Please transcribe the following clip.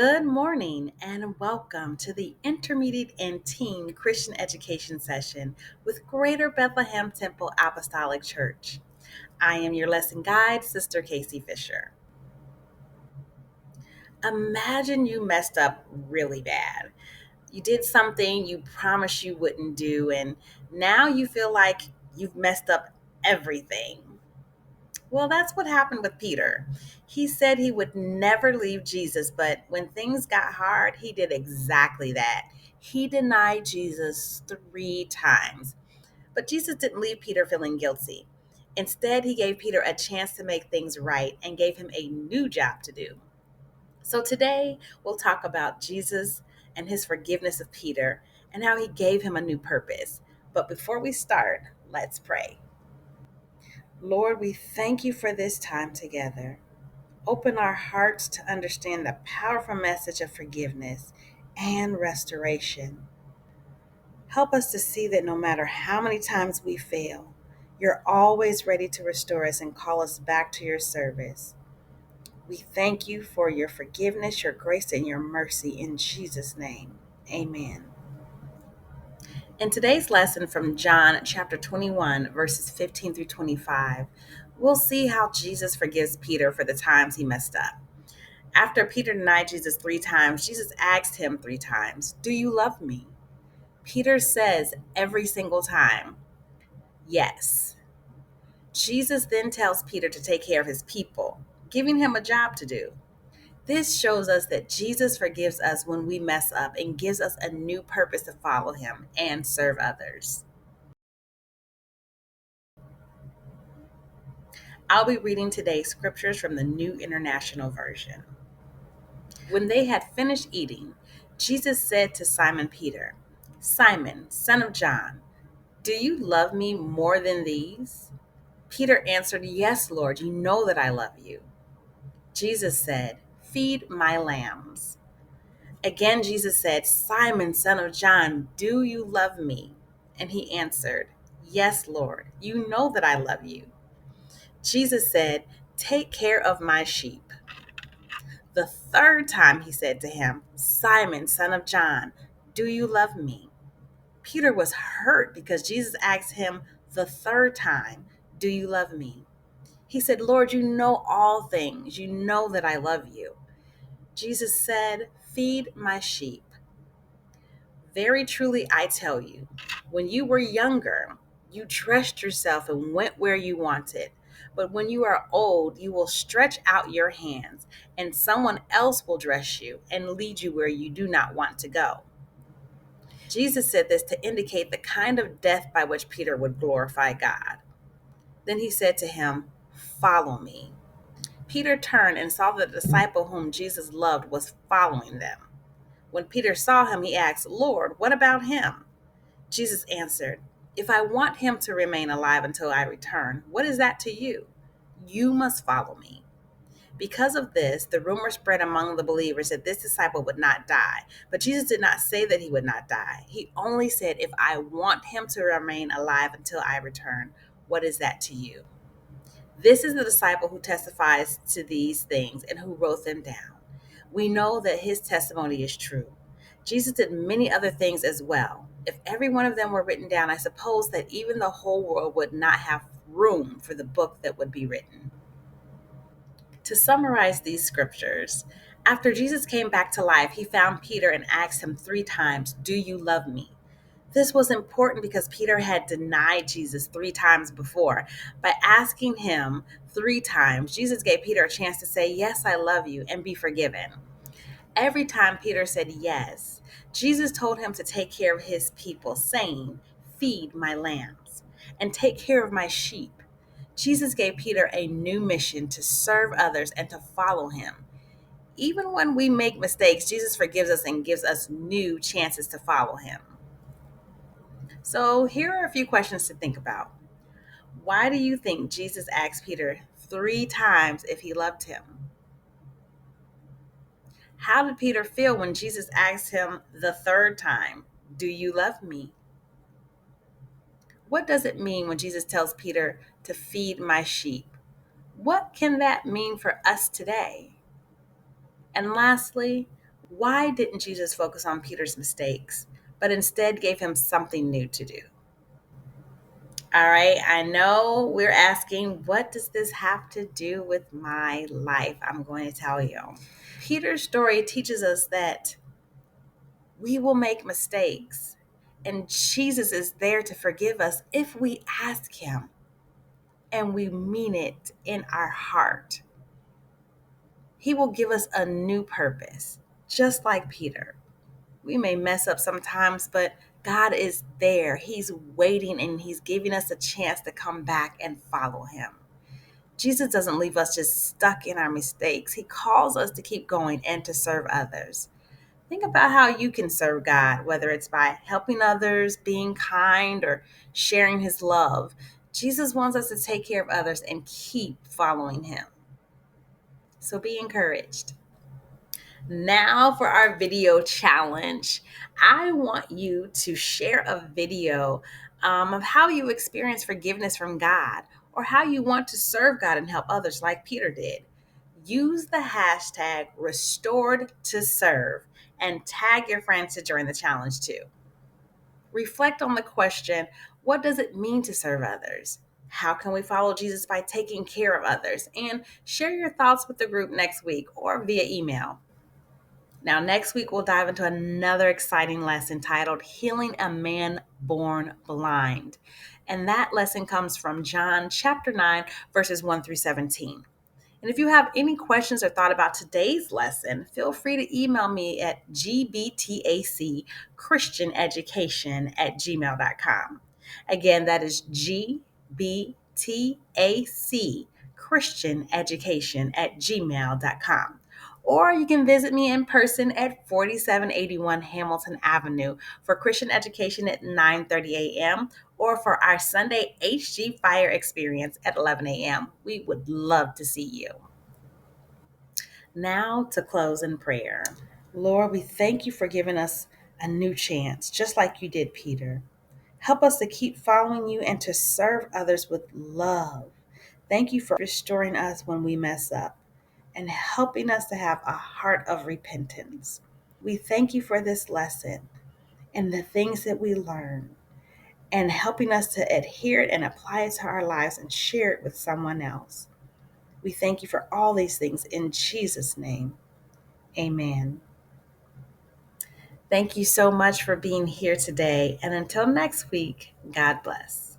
Good morning and welcome to the Intermediate and Teen Christian Education Session with Greater Bethlehem Temple Apostolic Church. I am your lesson guide, Sister Casey Fisher. Imagine you messed up really bad. You did something you promised you wouldn't do, and now you feel like you've messed up everything. Well, that's what happened with Peter. He said he would never leave Jesus, but when things got hard, he did exactly that. He denied Jesus 3 times. But Jesus didn't leave Peter feeling guilty. Instead, he gave Peter a chance to make things right and gave him a new job to do. So today, we'll talk about Jesus and his forgiveness of Peter and how he gave him a new purpose. But before we start, let's pray. Lord, we thank you for this time together. Open our hearts to understand the powerful message of forgiveness and restoration. Help us to see that no matter how many times we fail, you're always ready to restore us and call us back to your service. We thank you for your forgiveness, your grace, and your mercy in Jesus' name. Amen. In today's lesson from John chapter 21, verses 15 through 25, we'll see how Jesus forgives Peter for the times he messed up. After Peter denied Jesus 3 times, Jesus asked him 3 times, "Do you love me?" Peter says every single time, "Yes." Jesus then tells Peter to take care of his people, giving him a job to do. This shows us that Jesus forgives us when we mess up and gives us a new purpose to follow him and serve others. I'll be reading today's scriptures from the New International Version. When they had finished eating, Jesus said to Simon Peter, "Simon, son of John, do you love me more than these?" Peter answered, "Yes, Lord, you know that I love you." Jesus said, "Feed my lambs." Again, Jesus said, "Simon, son of John, do you love me?" And he answered, "Yes, Lord, you know that I love you." Jesus said, "Take care of my sheep." The third time he said to him, "Simon, son of John, do you love me?" Peter was hurt because Jesus asked him the third time, "Do you love me?" He said, "Lord, you know all things. You know that I love you." Jesus said, "Feed my sheep." Very truly, I tell you, when you were younger, you dressed yourself and went where you wanted. But when you are old, you will stretch out your hands, and someone else will dress you and lead you where you do not want to go. Jesus said this to indicate the kind of death by which Peter would glorify God. Then he said to him, "Follow me." Peter turned and saw the disciple whom Jesus loved was following them. When Peter saw him, he asked, "Lord, what about him?" Jesus answered, "If I want him to remain alive until I return, what is that to you? You must follow me." Because of this, the rumor spread among the believers that this disciple would not die. But Jesus did not say that he would not die. He only said, "If I want him to remain alive until I return, what is that to you?" This is the disciple who testifies to these things and who wrote them down. We know that his testimony is true. Jesus did many other things as well. If every one of them were written down, I suppose that even the whole world would not have room for the book that would be written. To summarize these scriptures, after Jesus came back to life, he found Peter and asked him 3 times, "Do you love me?" This was important because Peter had denied Jesus 3 times before. By asking him 3 times, Jesus gave Peter a chance to say, "Yes, I love you," and be forgiven. Every time Peter said yes, Jesus told him to take care of his people, saying, "Feed my lambs," and "Take care of my sheep." Jesus gave Peter a new mission to serve others and to follow him. Even when we make mistakes, Jesus forgives us and gives us new chances to follow him. So, here are a few questions to think about. Why do you think Jesus asked Peter 3 times if he loved him? How did Peter feel when Jesus asked him the third time, "Do you love me?" What does it mean when Jesus tells Peter to feed my sheep? What can that mean for us today? And lastly, Why didn't Jesus focus on Peter's mistakes, but instead gave him something new to do? All right, I know we're asking, what does this have to do with my life? I'm going to tell you. Peter's story teaches us that we will make mistakes, and Jesus is there to forgive us if we ask Him and we mean it in our heart. He will give us a new purpose, just like Peter. We may mess up sometimes, but God is there. He's waiting and He's giving us a chance to come back and follow Him. Jesus doesn't leave us just stuck in our mistakes. He calls us to keep going and to serve others. Think about how you can serve God, whether it's by helping others, being kind, or sharing His love. Jesus wants us to take care of others and keep following Him. So be encouraged. Now for our video challenge. I want you to share a video of how you experience forgiveness from God or how you want to serve God and help others like Peter did. Use the hashtag restored to serve and tag your friends to join the challenge too. Reflect on the question, what does it mean to serve others? How can we follow Jesus by taking care of others? And share your thoughts with the group next week or via email. Now, next week, we'll dive into another exciting lesson titled Healing a Man Born Blind. And that lesson comes from John chapter 9, verses 1 through 17. And if you have any questions or thought about today's lesson, feel free to email me at gbtacchristianeducation@gmail.com. Again, that is gbtacchristianeducation@gmail.com. Or you can visit me in person at 4781 Hamilton Avenue for Christian education at 9:30 a.m. or for our Sunday HG Fire experience at 11 a.m. We would love to see you. Now to close in prayer. Lord, we thank you for giving us a new chance, just like you did, Peter. Help us to keep following you and to serve others with love. Thank you for restoring us when we mess up and helping us to have a heart of repentance. We thank you for this lesson and the things that we learn and helping us to adhere it and apply it to our lives and share it with someone else. We thank you for all these things in Jesus' name. Amen. Thank you so much for being here today. And until next week, God bless.